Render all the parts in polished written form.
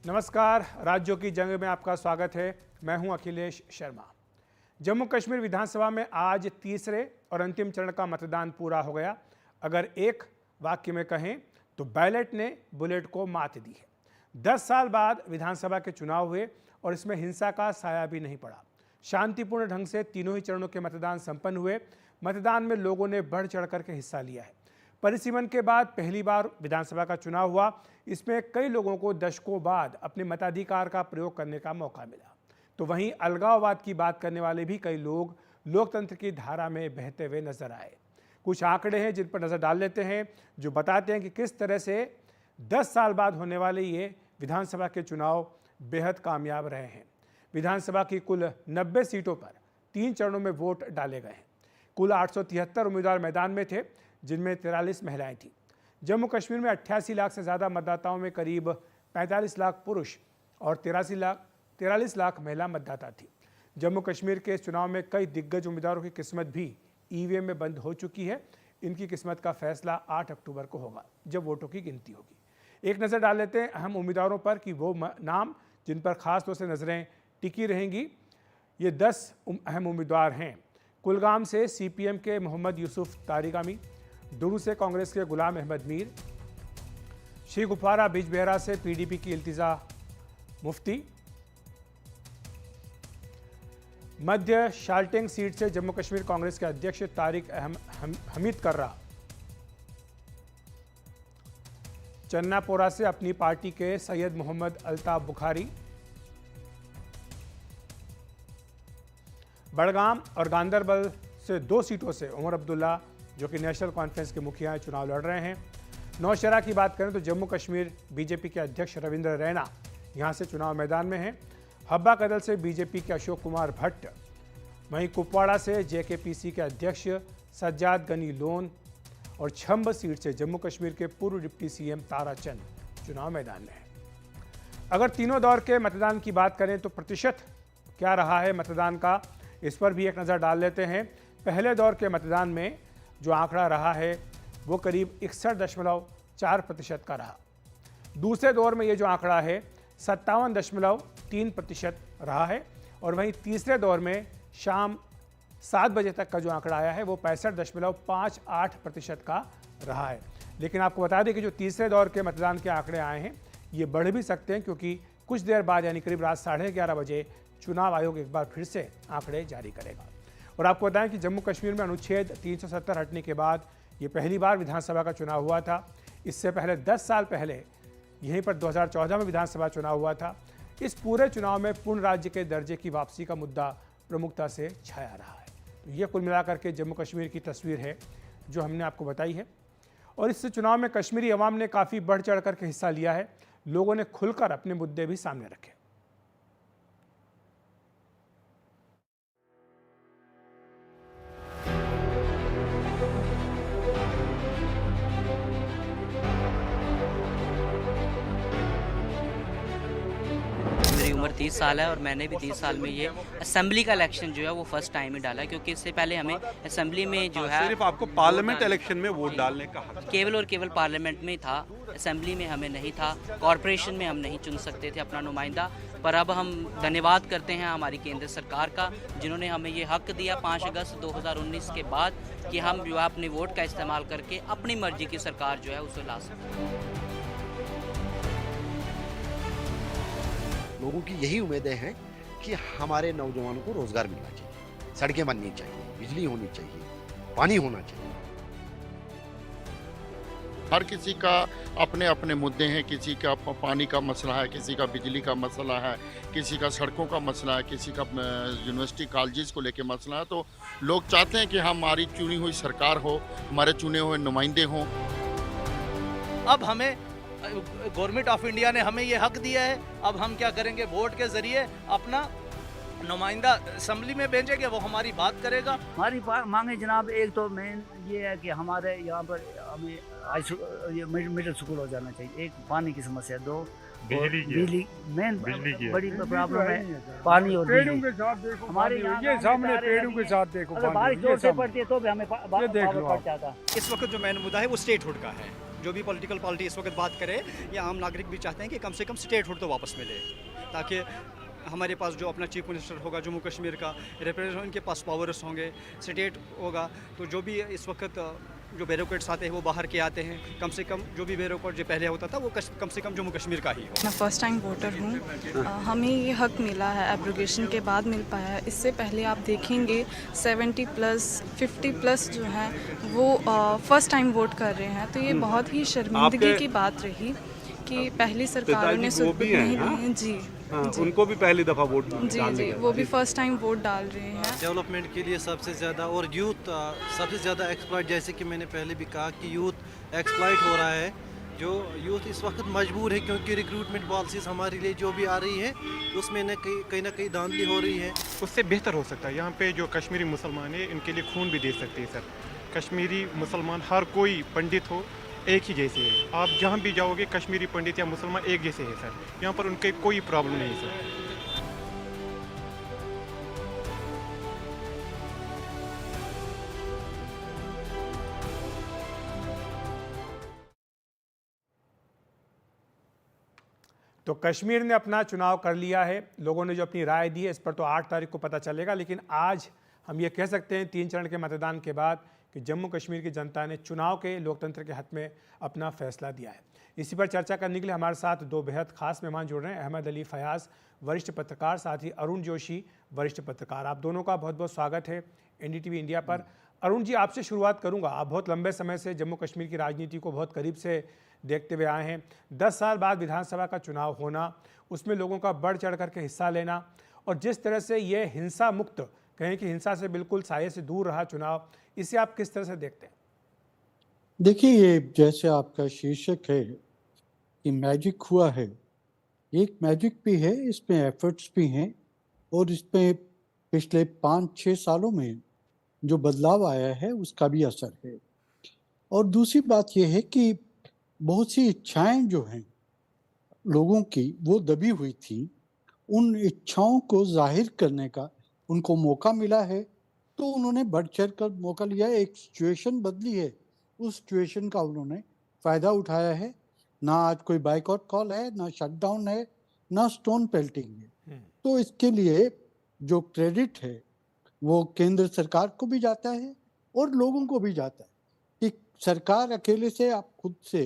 नमस्कार, राज्यों की जंग में आपका स्वागत है। मैं हूं अखिलेश शर्मा। जम्मू कश्मीर विधानसभा में आज तीसरे और अंतिम चरण का मतदान पूरा हो गया। अगर एक वाक्य में कहें तो बैलेट ने बुलेट को मात दी है। 10 साल बाद विधानसभा के चुनाव हुए और इसमें हिंसा का साया भी नहीं पड़ा। शांतिपूर्ण ढंग से तीनों ही चरणों के मतदान संपन्न हुए। मतदान में लोगों ने बढ़ चढ़ करके हिस्सा लिया है। परिसीमन के बाद पहली बार विधानसभा का चुनाव हुआ। इसमें कई लोगों को दशकों बाद अपने मताधिकार का प्रयोग करने का मौका मिला। तो वहीं अलगाववाद की बात करने वाले भी कई लोग लोकतंत्र की धारा में बहते हुए नजर आए। कुछ आंकड़े हैं जिन पर नजर डाल लेते हैं, जो बताते हैं कि किस तरह से 10 साल बाद होने वाले ये विधानसभा के चुनाव बेहद कामयाब रहे हैं। विधानसभा की कुल 90 सीटों पर 3 चरणों में वोट डाले गए हैं। कुल 873 उम्मीदवार मैदान में थे, जिनमें 43 महिलाएं थीं। जम्मू कश्मीर में 88 लाख से ज़्यादा मतदाताओं में करीब 45 लाख पुरुष और 43 लाख महिला मतदाता थी। जम्मू कश्मीर के इस चुनाव में कई दिग्गज उम्मीदवारों की किस्मत भी ईवीएम में बंद हो चुकी है। इनकी किस्मत का फैसला 8 अक्टूबर को होगा, जब वोटों की गिनती होगी। एक नज़र डाल लेते हैं अहम उम्मीदवारों पर कि वो नाम जिन पर खास तौर से नज़रें टिकी रहेंगी। ये 10 अहम उम्मीदवार हैं। कुलगाम से सीपीएम के मोहम्मद यूसुफ तारिगामी, दुरू से कांग्रेस के गुलाम अहमद मीर, श्रीगुफारा बिजबेहरा से पीडीपी की इल्तिजा मुफ्ती, मध्य शाल्टेंग सीट से जम्मू कश्मीर कांग्रेस के अध्यक्ष तारिक हमीद कर्रा, चन्नापोरा से अपनी पार्टी के सैयद मोहम्मद अल्ताफ बुखारी, बड़गाम और गांदरबल से 2 सीटों से उमर अब्दुल्ला, जो कि नेशनल कॉन्फ्रेंस के मुखिया चुनाव लड़ रहे हैं। नौशहरा की बात करें तो जम्मू कश्मीर बीजेपी के अध्यक्ष रविंद्र रैना यहां से चुनाव मैदान में हैं। हब्बा कदल से बीजेपी के अशोक कुमार भट्ट, वहीं कुपवाड़ा से जेकेपीसी के अध्यक्ष सज्जाद गनी लोन और छंब सीट से जम्मू कश्मीर के पूर्व डिप्टी सीएम तारा चंद चुनाव मैदान में हैं। अगर तीनों दौर के मतदान की बात करें तो प्रतिशत क्या रहा है मतदान का, इस पर भी एक नज़र डाल लेते हैं। पहले दौर के मतदान में जो आंकड़ा रहा है वो करीब 61.4% का रहा। दूसरे दौर में ये जो आंकड़ा है 57.3% रहा है। और वहीं तीसरे दौर में शाम 7 बजे तक का जो आंकड़ा आया है वो 65.58% का रहा है। लेकिन आपको बता दें कि जो तीसरे दौर के मतदान के आंकड़े आए हैं ये बढ़ भी सकते हैं, क्योंकि कुछ देर बाद यानी करीब रात 11:30 बजे चुनाव आयोग एक बार फिर से आंकड़े जारी करेगा। और आपको बताएं कि जम्मू कश्मीर में अनुच्छेद 370 हटने के बाद ये पहली बार विधानसभा का चुनाव हुआ था। इससे पहले 10 साल पहले यहीं पर 2014 में विधानसभा चुनाव हुआ था। इस पूरे चुनाव में पूर्ण राज्य के दर्जे की वापसी का मुद्दा प्रमुखता से छाया रहा है। तो ये कुल मिलाकर के जम्मू कश्मीर की तस्वीर है जो हमने आपको बताई है। और इस चुनाव में कश्मीरी अवाम ने काफ़ी बढ़ चढ़ करके हिस्सा लिया है। लोगों ने खुलकर अपने मुद्दे भी सामने रखे। उम्र 30 साल है और मैंने भी 30 साल में ये असेंबली का इलेक्शन जो है वो फर्स्ट टाइम ही डाला, क्योंकि इससे पहले हमें असेंबली में जो है सिर्फ आपको पार्लियामेंट इलेक्शन में वोट डालने का हक केवल और केवल पार्लियामेंट में ही था, असेंबली में हमें नहीं था। कॉरपोरेशन में हम नहीं चुन सकते थे अपना नुमाइंदा। पर अब हम धन्यवाद करते हैं हमारी केंद्र सरकार का, जिन्होंने हमें ये हक दिया 5 अगस्त 2019 के बाद कि हम जो है अपने वोट का इस्तेमाल करके अपनी मर्जी की सरकार जो है उसे ला सकते हैं। लोगों की यही उम्मीदें हैं कि हमारे नौजवानों को रोजगार मिलना चाहिए, सड़कें बननी चाहिए, बिजली होनी चाहिए, पानी होना चाहिए। हर किसी का अपने अपने मुद्दे हैं। किसी का पानी का मसला है, किसी का बिजली का मसला है, किसी का सड़कों का मसला है, किसी का यूनिवर्सिटी कॉलेजेस को लेके मसला है। तो लोग चाहते हैं कि हमारी चुनी हुई सरकार हो, हमारे चुने हुए नुमाइंदे हों। अब हमें गवर्नमेंट ऑफ इंडिया ने हमें ये हक दिया है। अब हम क्या करेंगे, वोट के जरिए अपना नुमाइंदा असेंबली में भेजेंगे, वो हमारी बात करेगा। हमारी मांगे जनाब, एक तो मेन ये है कि हमारे यहाँ पर हमें मिडिल स्कूल हो जाना चाहिए। एक पानी की समस्या, 2 बिजली मेन बड़ी प्रॉब्लम है, पानी और बिजली। हमारे ये सामने पेड़ों के साथ देखो, अगर बारिश जोर से पड़ती है तो भी हमें पावर कट जाता है। इस वक्त जो मेन मुद्दा है वो स्टेटहुड का है। जो भी पॉलिटिकल पार्टी इस वक्त बात करे, या आम नागरिक भी चाहते हैं कि कम से कम स्टेटहुड तो वापस मिले, ताकि हमारे पास जो अपना चीफ मिनिस्टर होगा जम्मू कश्मीर का, रिप्रेजेंटेटिव उनके पास पावर्स होंगे, स्टेट होगा, तो जो भी इस वक्त जो ब्यूरोक्रेट्स आते हैं वो बाहर के आते हैं, कम से कम जो भी ब्यूरोक्रेट जो पहले होता था वो कम से कम जम्मू कश्मीर का ही हो। मैं फ़र्स्ट टाइम वोटर हूँ। हमें ये हक मिला है, एब्रोगेशन के बाद मिल पाया है। इससे पहले आप देखेंगे 70 प्लस 50 प्लस जो हैं वो फ़र्स्ट टाइम वोट कर रहे हैं, तो ये बहुत ही शर्मिंदगी की बात रही कि पहली सरकारों ने सुध नहीं दी है। जी जी। उनको भी पहली दफा वोट जी, वो भी फर्स्ट टाइम वोट डाल रहे हैं। डेवलपमेंट के लिए सबसे ज़्यादा, और यूथ सबसे ज़्यादा एक्सप्लॉइट, जैसे कि मैंने पहले भी कहा कि यूथ एक्सप्लॉइट हो रहा है। जो यूथ इस वक्त मजबूर है, क्योंकि रिक्रूटमेंट पॉलिसीज़ हमारे लिए जो भी आ रही है उसमें कहीं ना कहीं धांधली हो रही है। उससे बेहतर हो सकता है। यहाँ पे जो कश्मीरी मुसलमान है इनके लिए खून भी दे सकते हैं सर। कश्मीरी मुसलमान हर कोई पंडित हो एक ही जैसे है। आप जहाँ भी जाओगे कश्मीरी पंडित या मुसलमान एक जैसे है सर। यहाँ पर उनके कोई प्रॉब्लम नहीं सर। तो कश्मीर ने अपना चुनाव कर लिया है। लोगों ने जो अपनी राय दी है इस पर तो 8 तारीख को पता चलेगा, लेकिन आज हम ये कह सकते हैं 3 चरण के मतदान के बाद कि जम्मू कश्मीर की जनता ने चुनाव के लोकतंत्र के हक में अपना फैसला दिया है। इसी पर चर्चा करने के लिए हमारे साथ 2 बेहद खास मेहमान जुड़ रहे हैं। अहमद अली फयाज, वरिष्ठ पत्रकार, साथ ही अरुण जोशी, वरिष्ठ पत्रकार। आप दोनों का बहुत बहुत स्वागत है एनडीटीवी इंडिया पर। अरुण जी, आपसे शुरुआत करूंगा। आप बहुत लंबे समय से जम्मू कश्मीर की राजनीति को बहुत करीब से देखते हुए आए हैं। 10 साल बाद विधानसभा का चुनाव होना, उसमें लोगों का बढ़ चढ़ करके हिस्सा लेना, और जिस तरह से ये हिंसा मुक्त, कहें कि हिंसा से बिल्कुल साये से दूर रहा चुनाव, इसे आप किस तरह से देखते हैं? देखिए, ये जैसे आपका शीर्षक है कि मैजिक हुआ है, एक मैजिक भी है, इसमें एफर्ट्स भी हैं, और इसमें पिछले 5-6 सालों में जो बदलाव आया है उसका भी असर है। और दूसरी बात यह है कि बहुत सी इच्छाएं जो हैं लोगों की वो दबी हुई थी, उन इच्छाओं को जाहिर करने का उनको मौका मिला है, तो उन्होंने बढ़ चढ़ कर मौका लिया है। एक सिचुएशन बदली है, उस सिचुएशन का उन्होंने फ़ायदा उठाया है। ना आज कोई बाइकआउट कॉल है, ना शटडाउन है, ना स्टोन पेल्टिंग है। तो इसके लिए जो क्रेडिट है वो केंद्र सरकार को भी जाता है और लोगों को भी जाता है कि सरकार अकेले से आप खुद से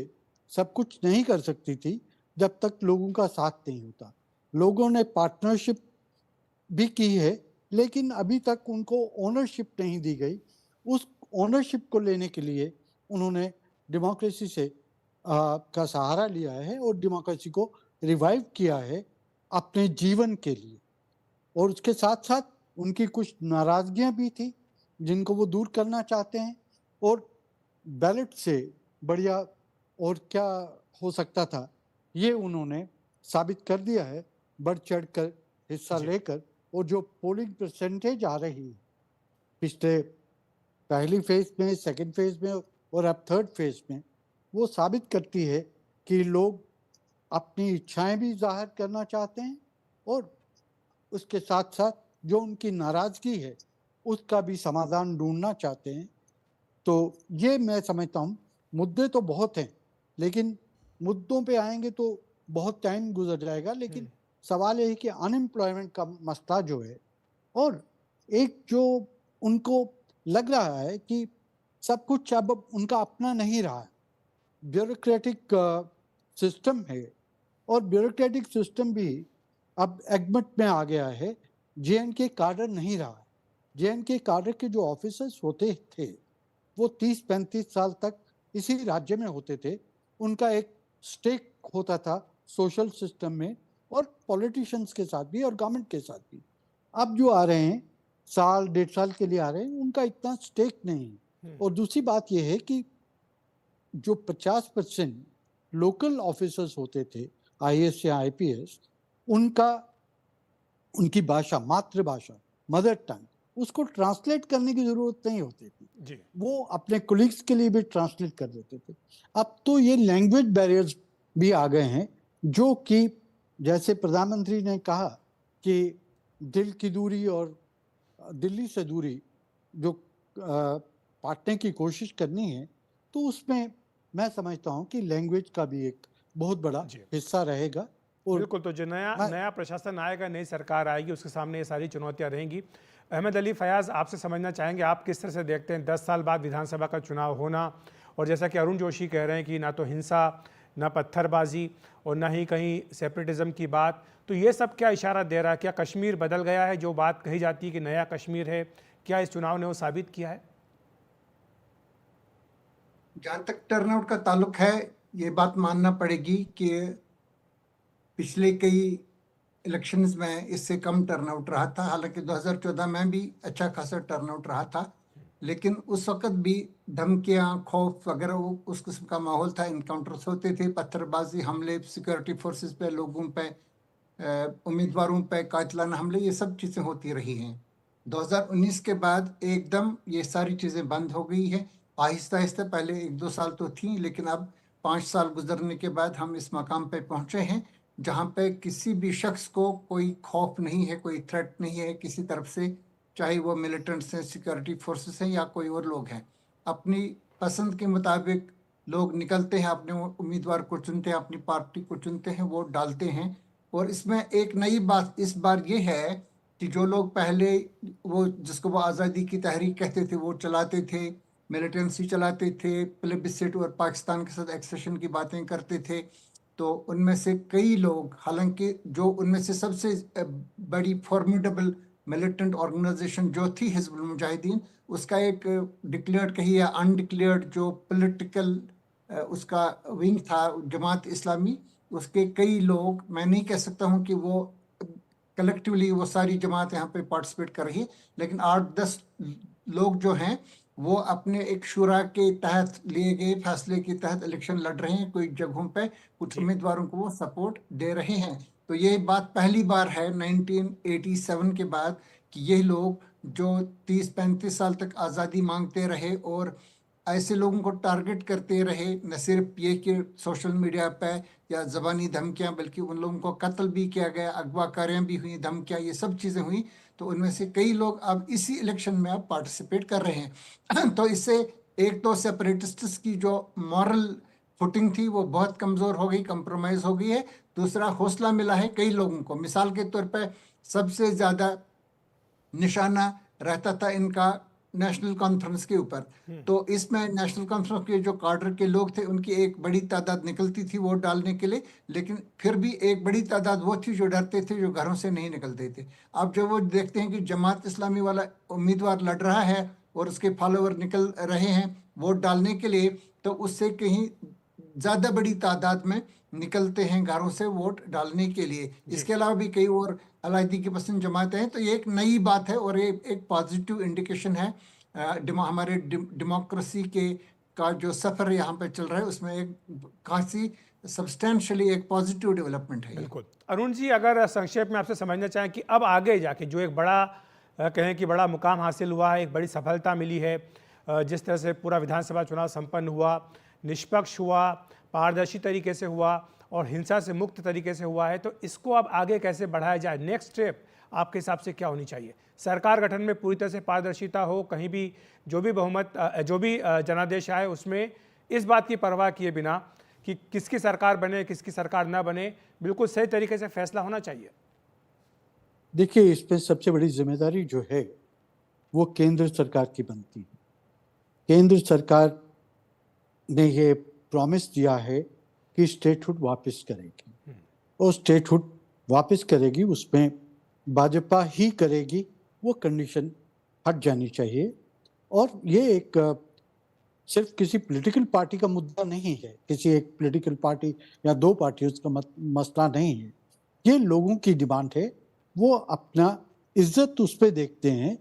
सब कुछ नहीं कर सकती थी जब तक लोगों का साथ नहीं होता। लोगों ने पार्टनरशिप भी की है, लेकिन अभी तक उनको ओनरशिप नहीं दी गई। उस ओनरशिप को लेने के लिए उन्होंने डेमोक्रेसी से का सहारा लिया है और डेमोक्रेसी को रिवाइव किया है अपने जीवन के लिए। और उसके साथ साथ उनकी कुछ नाराज़गियाँ भी थी जिनको वो दूर करना चाहते हैं, और बैलेट से बढ़िया और क्या हो सकता था ये उन्होंने साबित कर दिया है, बढ़ चढ़ कर हिस्सा लेकर। और जो पोलिंग परसेंटेज आ रही है पिछले पहली फेज में, सेकंड फेज में और अब थर्ड फेज में, वो साबित करती है कि लोग अपनी इच्छाएं भी जाहिर करना चाहते हैं और उसके साथ साथ जो उनकी नाराज़गी है उसका भी समाधान ढूंढना चाहते हैं। तो ये मैं समझता हूँ, मुद्दे तो बहुत हैं, लेकिन मुद्दों पे आएंगे तो बहुत टाइम गुजर जाएगा। लेकिन सवाल ये है कि अनएम्प्लॉयमेंट का मसला जो है, और एक जो उनको लग रहा है कि सब कुछ अब उनका अपना नहीं रहा है, ब्यूरोक्रेटिक सिस्टम है, और ब्यूरोक्रेटिक सिस्टम भी अब एगमट में आ गया है। जेएनके काडर नहीं रहा है। जेएनके काडर के जो ऑफिसर्स होते थे वो 30-35 साल तक इसी राज्य में होते थे। उनका एक स्टेक होता था सोशल सिस्टम में, और पॉलिटिशियंस के साथ भी और गवर्नमेंट के साथ भी। अब जो आ रहे हैं, साल 1.5 साल के लिए आ रहे हैं, उनका इतना स्टेक नहीं है। और दूसरी बात यह है कि जो 50% लोकल ऑफिसर्स होते थे, आईएएस या आईपीएस, उनकी भाषा, मातृभाषा, मदर टंग, उसको ट्रांसलेट करने की जरूरत नहीं होती थी। वो अपने कोलिग्स के लिए भी ट्रांसलेट कर देते थे। अब तो ये लैंग्वेज बैरियर्स भी आ गए हैं, जो कि जैसे प्रधानमंत्री ने कहा कि दिल की दूरी और दिल्ली से दूरी जो पाटने की कोशिश करनी है, तो उसमें मैं समझता हूं कि लैंग्वेज का भी एक बहुत बड़ा हिस्सा रहेगा। और बिल्कुल, तो जो नया प्रशासन आएगा, नई सरकार आएगी, उसके सामने ये सारी चुनौतियां रहेंगी। अहमद अली फयाज, आपसे समझना चाहेंगे, आप किस तरह से देखते हैं 10 साल बाद विधानसभा का चुनाव होना, और जैसा कि अरुण जोशी कह रहे हैं कि ना तो हिंसा, ना पत्थरबाजी और ना ही कहीं सेपरेटिज्म की बात, तो ये सब क्या इशारा दे रहा है? क्या कश्मीर बदल गया है? जो बात कही जाती है कि नया कश्मीर है, क्या इस चुनाव ने वो साबित किया है? जहाँ तक टर्नआउट का ताल्लुक है, ये बात मानना पड़ेगी कि पिछले कई इलेक्शंस में इससे कम टर्नआउट रहा था। हालांकि 2014 में भी अच्छा खासा टर्नआउट रहा था, लेकिन उस वक्त भी धमकियाँ, खौफ वगैरह उस किस्म का माहौल था। इनकाउंटर्स होते थे, पत्थरबाजी हमले, सिक्योरिटी फोर्सेस पे, लोगों पे, उम्मीदवारों पे कातिलाना हमले, ये सब चीज़ें होती रही हैं। 2019 के बाद एकदम ये सारी चीज़ें बंद हो गई है। आहिस्ता आहिस्ता पहले 1-2 साल तो थी, लेकिन अब 5 साल गुजरने के बाद हम इस मकाम पे पहुँचे हैं जहाँ पे किसी भी शख्स को कोई खौफ नहीं है, कोई थ्रेट नहीं है किसी तरफ से, चाहे वो मिलिटेंट्स हैं, सिक्योरिटी फोर्सेस हैं या कोई और लोग हैं। अपनी पसंद के मुताबिक लोग निकलते हैं, अपने उम्मीदवार को चुनते हैं, अपनी पार्टी को चुनते हैं, वोट डालते हैं। और इसमें एक नई बात इस बार ये है कि जो लोग पहले वो जिसको वो आज़ादी की तहरीक कहते थे, वो चलाते थे, मिलिटेंसी चलाते थे, प्लेबिससिट और पाकिस्तान के साथ एक्सेशन की बातें करते थे, तो उनमें से कई लोग, हालांकि जो उनमें से सबसे बड़ी फॉर्मिडेबल मिलिटेंट ऑर्गेनाइजेशन जो थी हिजबुल मुजाहिदीन, उसका एक डिक्लेयर्ड कही या अनडिक्लेयर्ड जो पॉलिटिकल उसका विंग था जमात इस्लामी, उसके कई लोग, मैं नहीं कह सकता हूं कि वो कलेक्टिवली वो सारी जमात यहाँ पे पार्टिसिपेट कर रही है, लेकिन 8-10 लोग जो हैं वो अपने एक शुरा के तहत लिए गए फैसले के तहत इलेक्शन लड़ रहे हैं। कोई जगहों पे कुछ उम्मीदवारों को वो सपोर्ट दे रहे हैं। तो ये बात पहली बार है 1987 के बाद कि ये लोग जो 30-35 साल तक आज़ादी मांगते रहे और ऐसे लोगों को टारगेट करते रहे, न सिर्फ ये कि सोशल मीडिया पे या ज़बानी धमकियां, बल्कि उन लोगों को कत्ल भी किया गया, अगवाकारियाँ भी हुई, धमकियां, ये सब चीज़ें हुई। तो उनमें से कई लोग अब इसी इलेक्शन में अब पार्टिसिपेट कर रहे हैं। तो इससे एक तो सेपरेटिस्ट्स की जो मॉरल फुटिंग थी वो बहुत कमज़ोर हो गई, कंप्रोमाइज़ हो गई है। दूसरा, हौसला मिला है कई लोगों को। मिसाल के तौर पे सबसे ज़्यादा निशाना रहता था इनका नेशनल कॉन्फ्रेंस के ऊपर, तो इसमें नेशनल कॉन्फ्रेंस के जो कार्डर के लोग थे उनकी एक बड़ी तादाद निकलती थी वोट डालने के लिए, लेकिन फिर भी एक बड़ी तादाद वो थी जो डरते थे, जो घरों से नहीं निकलते थे। अब जब वो देखते हैं कि जमात इस्लामी वाला उम्मीदवार लड़ रहा है और उसके फॉलोवर निकल रहे हैं वोट डालने के लिए, तो उससे कहीं ज़्यादा बड़ी तादाद में निकलते हैं घरों से वोट डालने के लिए। इसके अलावा भी कई और अलायदी की पसंद जमातें हैं। तो ये एक नई बात है और ये एक पॉजिटिव इंडिकेशन है हमारे डेमोक्रेसी के का जो सफ़र यहाँ पे चल रहा है, उसमें एक काफ़ी सब्सटेंशियली एक पॉजिटिव डेवलपमेंट है। बिल्कुल। अरुण जी, अगर संक्षेप में आपसे समझना चाहें कि अब आगे जाके जो एक बड़ा कहें कि बड़ा मुकाम हासिल हुआ है, एक बड़ी सफलता मिली है, जिस तरह से पूरा विधानसभा चुनाव संपन्न हुआ, निष्पक्ष हुआ, पारदर्शी तरीके से हुआ और हिंसा से मुक्त तरीके से हुआ है, तो इसको अब आगे कैसे बढ़ाया जाए? नेक्स्ट स्टेप आपके हिसाब से क्या होनी चाहिए? सरकार गठन में पूरी तरह से पारदर्शिता हो, कहीं भी जो भी बहुमत जो भी जनादेश आए उसमें इस बात की परवाह किए बिना कि किसकी सरकार बने किसकी सरकार ना बने, बिल्कुल सही तरीके से फैसला होना चाहिए। देखिए, इस पर सबसे बड़ी जिम्मेदारी जो है वो केंद्र सरकार की बनती है। केंद्र सरकार ने ये प्रॉमिस दिया है कि स्टेटहुड वापस करेगी और स्टेटहुड वापस करेगी, उसमें भाजपा ही करेगी, वो कंडीशन हट जानी चाहिए। और ये एक सिर्फ किसी पॉलिटिकल पार्टी का मुद्दा नहीं है, किसी एक पॉलिटिकल पार्टी या दो पार्टियों का मसला नहीं है, ये लोगों की डिमांड है। वो अपना इज्जत उस पर देखते हैं,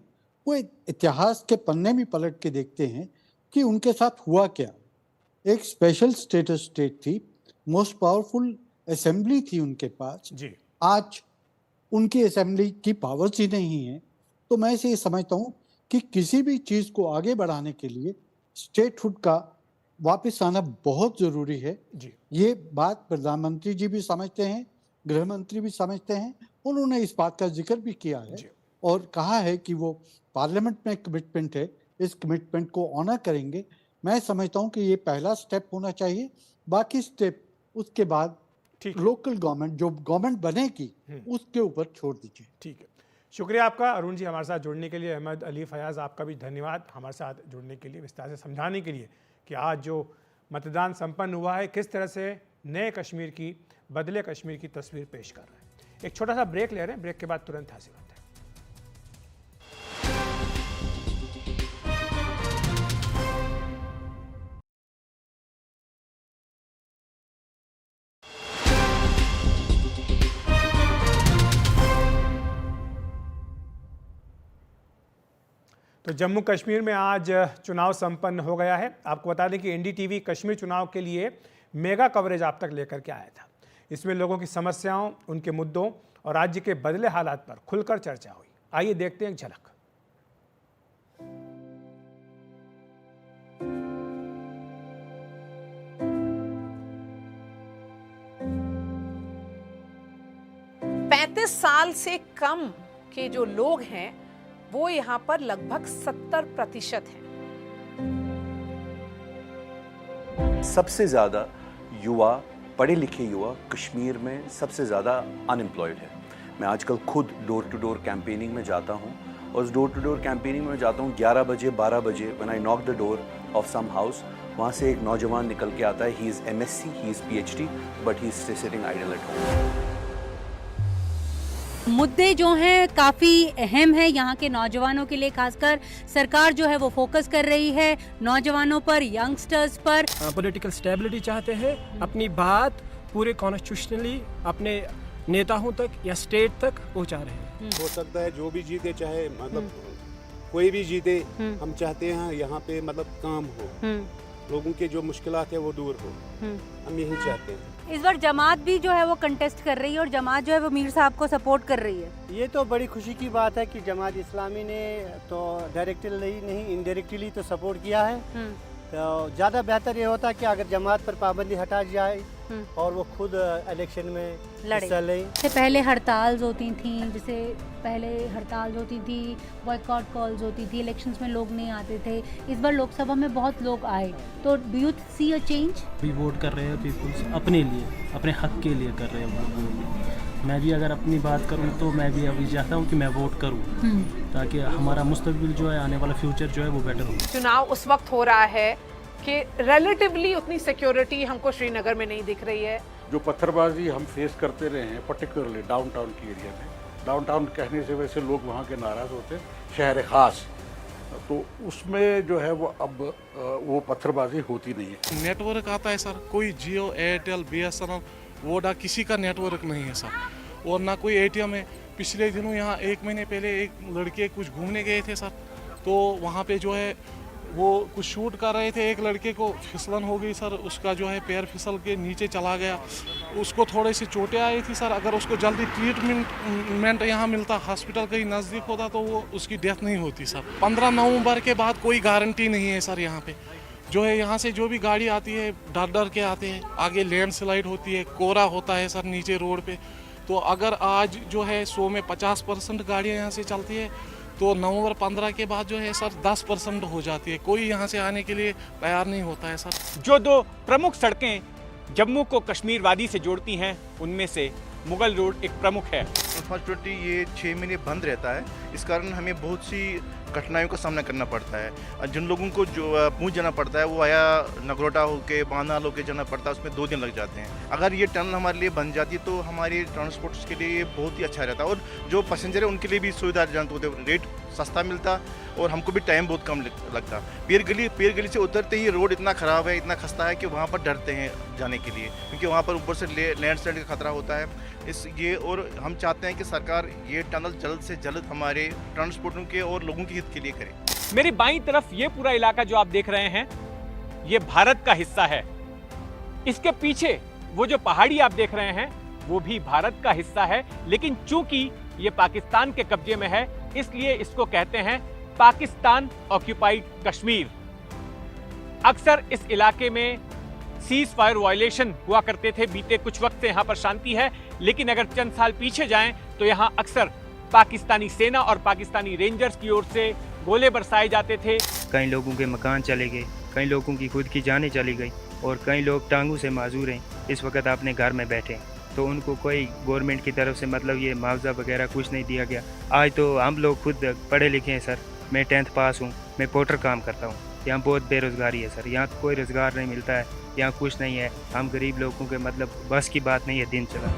वो इतिहास के पन्ने में पलट के देखते हैं कि उनके साथ हुआ क्या। एक स्पेशल स्टेटस स्टेट थी, मोस्ट पावरफुल असेंबली थी उनके पास जी। आज उनकी असेंबली की पावर्स ही नहीं है। तो मैं इसे समझता हूँ कि किसी भी चीज़ को आगे बढ़ाने के लिए स्टेटहुड का वापस आना बहुत ज़रूरी है जी। ये बात प्रधानमंत्री जी भी समझते हैं, गृह मंत्री भी समझते हैं, उन्होंने इस बात का जिक्र भी किया है और कहा है कि वो पार्लियामेंट में कमिटमेंट है, इस कमिटमेंट को ऑनर करेंगे। मैं समझता हूँ कि ये पहला स्टेप होना चाहिए। बाकी स्टेप उसके बाद लोकल गवर्नमेंट जो गवर्नमेंट बनेगी उसके ऊपर छोड़ दीजिए। ठीक है, शुक्रिया आपका अरुण जी हमारे साथ जुड़ने के लिए। अहमद अली फयाज़ आपका भी धन्यवाद हमारे साथ जुड़ने के लिए, विस्तार से समझाने के लिए कि आज जो मतदान संपन्न हुआ है किस तरह से नए कश्मीर की, बदले कश्मीर की तस्वीर पेश कर रहे हैं। एक छोटा सा ब्रेक ले रहे हैं, ब्रेक के बाद तुरंत हाजिर होते हैं। तो जम्मू कश्मीर में आज चुनाव संपन्न हो गया है। आपको बता दें कि एनडीटीवी कश्मीर चुनाव के लिए मेगा कवरेज आप तक लेकर के आया था। इसमें लोगों की समस्याओं, उनके मुद्दों और राज्य के बदले हालात पर खुलकर चर्चा हुई। आइए देखते हैं एक झलक। साल से कम के जो लोग हैं वो यहाँ पर लगभग 70% हैं। सबसे ज़्यादा युवा, पढ़े लिखे युवा कश्मीर में सबसे ज़्यादा अनएम्प्लॉयड है। मैं आजकल खुद डोर टू डोर कैंपेनिंग में जाता हूँ और उस डोर टू डोर कैंपेनिंग में जाता हूँ 11 बजे 12 बजे when I knock the door of some house, वहाँ से एक नौजवान निकल के आता है। He is MSc, he is PhD, but he is sitting idle at home. मुद्दे जो हैं काफ़ी अहम है यहाँ के नौजवानों के लिए, खासकर सरकार जो है वो फोकस कर रही है नौजवानों पर, यंगस्टर्स पर। पॉलिटिकल स्टेबिलिटी चाहते हैं, अपनी बात पूरे कॉन्स्टिट्यूशनली अपने नेताओं तक या स्टेट तक पहुँचा रहे हैं। हो सकता है जो भी जीते, चाहे मतलब कोई भी जीते, हम चाहते हैं यहाँ पे मतलब काम हो, लोगों के जो मुश्किलात है वो दूर हो, हम यही चाहते हैं। इस बार जमात भी जो है वो कंटेस्ट कर रही है और जमात जो है वो मीर साहब को सपोर्ट कर रही है। ये तो बड़ी खुशी की बात है कि जमात इस्लामी ने तो डायरेक्टली नहीं इनडायरेक्टली तो सपोर्ट किया है। तो ज़्यादा बेहतर ये होता कि अगर जमात पर पाबंदी हटा जाए और वो खुद इलेक्शन में हिस्सा लें। इससे पहले हड़ताल्स होती थी, जैसे पहले हड़ताल होती थी, बॉयकॉट कॉल्स होती थी, इलेक्शंस में लोग नहीं आते थे। इस बार लोकसभा में बहुत लोग आए, तो do you see a change? भी वोट कर रहे हैं पीपल्स अपने लिए, अपने हक के लिए कर रहे हैं। मैं भी अगर अपनी बात करूं तो मैं भी अभी चाहता हूं कि मैं वोट करूं ताकि हमारा मुस्तकबिल जो है, आने वाला फ्यूचर जो है वो बेटर हो। चुनाव उस वक्त हो रहा है कि रिलेटिवली उतनी सिक्योरिटी हमको श्रीनगर में नहीं दिख रही है। जो पत्थरबाजी हम फेस करते रहे हैं, पर्टिकुलरली डाउनटाउन की एरिया में, डाउनटाउन कहने से वैसे लोग वहाँ के नाराज़ होते हैं, शहर ख़ास, तो उसमें जो है वो अब वो पत्थरबाजी होती नहीं है। नेटवर्क आता है सर, कोई जियो, एयरटेल, BSNL, वोडा, किसी का नेटवर्क नहीं है सर, और ना कोई ATM है। पिछले दिनों यहाँ 1 महीने पहले एक लड़के कुछ घूमने गए थे सर, तो वहाँ पे जो है वो कुछ शूट कर रहे थे, एक लड़के को फिसलन हो गई सर, उसका जो है पैर फिसल के नीचे चला गया, उसको थोड़ी सी चोटें आई थी सर। अगर उसको जल्दी ट्रीटमेंट यहाँ मिलता, हॉस्पिटल कहीं नज़दीक होता, तो वो उसकी डेथ नहीं होती सर। 15 नवंबर के बाद कोई गारंटी नहीं है सर। यहाँ पे जो है, यहाँ से जो भी गाड़ी आती है डर डर के आते हैं, आगे लैंडस्लाइड होती है, कोहरा होता है सर नीचे रोड पे। तो अगर आज जो है 100 में 50% गाड़ियाँ यहाँ से चलती है, तो नवंबर 15 के बाद जो है सर 10% हो जाती है। कोई यहाँ से आने के लिए तैयार नहीं होता है सर। जो 2 प्रमुख सड़कें जम्मू को कश्मीर वादी से जोड़ती हैं, उनमें से मुगल रोड एक प्रमुख है। अनफॉर्चुनेटली ये 6 महीने बंद रहता है, इस कारण हमें बहुत सी कठिनाइयों का सामना करना पड़ता है। जिन लोगों को जो पहुँच जाना पड़ता है वो आया नगरोटा होके, बानाल होके जाना पड़ता है, उसमें 2 दिन लग जाते हैं। अगर ये टनल हमारे लिए बन जाती है तो हमारे ट्रांसपोर्ट्स के लिए बहुत ही अच्छा रहता है, और जो पैसेंजर है उनके लिए भी सुविधाजनक होते, रेट सस्ता मिलता और हमको भी टाइम बहुत कम लगता। पीर गली से उतरते ही रोड इतना ख़राब है, इतना खस्ता है कि वहाँ पर डरते हैं जाने के लिए, क्योंकि वहाँ पर ऊपर से लैंडस्लाइड का खतरा होता है। और हम चाहते हैं कि सरकार ये टनल जल्द से जल्द हमारे ट्रांसपोर्टों के और लोगों के हित के लिए करे। मेरी बाईं तरफ ये पूरा इलाका जो आप देख रहे हैं, ये भारत का हिस्सा है। इसके पीछे वो जो पहाड़ी आप देख रहे हैं, वो भी भारत का हिस्सा है, लेकिन चूंकि ये पाकिस्तान के कब्जे में है, इसलिए इसको कहते हैं पाकिस्तान ऑक्यूपाइड कश्मीर। अक्सर इस इलाके में सीज फायर वायलेशन हुआ करते थे। बीते कुछ वक्त से यहाँ पर शांति है, लेकिन अगर चंद साल पीछे जाएं तो यहाँ अक्सर पाकिस्तानी सेना और पाकिस्तानी रेंजर्स की ओर से गोले बरसाए जाते थे। कई लोगों के मकान चले गए, कई लोगों की खुद की जानें चली गई और कई लोग टांगों से माजूर हैं, इस वक्त अपने घर में बैठे हैं। तो उनको कोई गवर्नमेंट की तरफ से मतलब ये मुआवजा वगैरह कुछ नहीं दिया गया। आज तो हम लोग खुद पढ़े लिखे हैं सर, मैं 10th पास हूँ, मैं पोर्टर काम करता हूँ। यहाँ बहुत बेरोज़गारी है सर, यहाँ कोई रोज़गार नहीं मिलता है, यहाँ कुछ नहीं है। हम गरीब लोगों के मतलब बस की बात नहीं है दिन चला।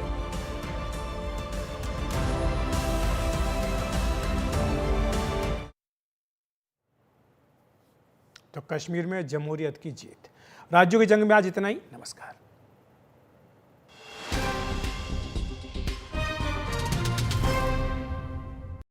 तो कश्मीर में जमहूरियत की जीत। राज्यों की जंग में आज इतना ही। नमस्कार।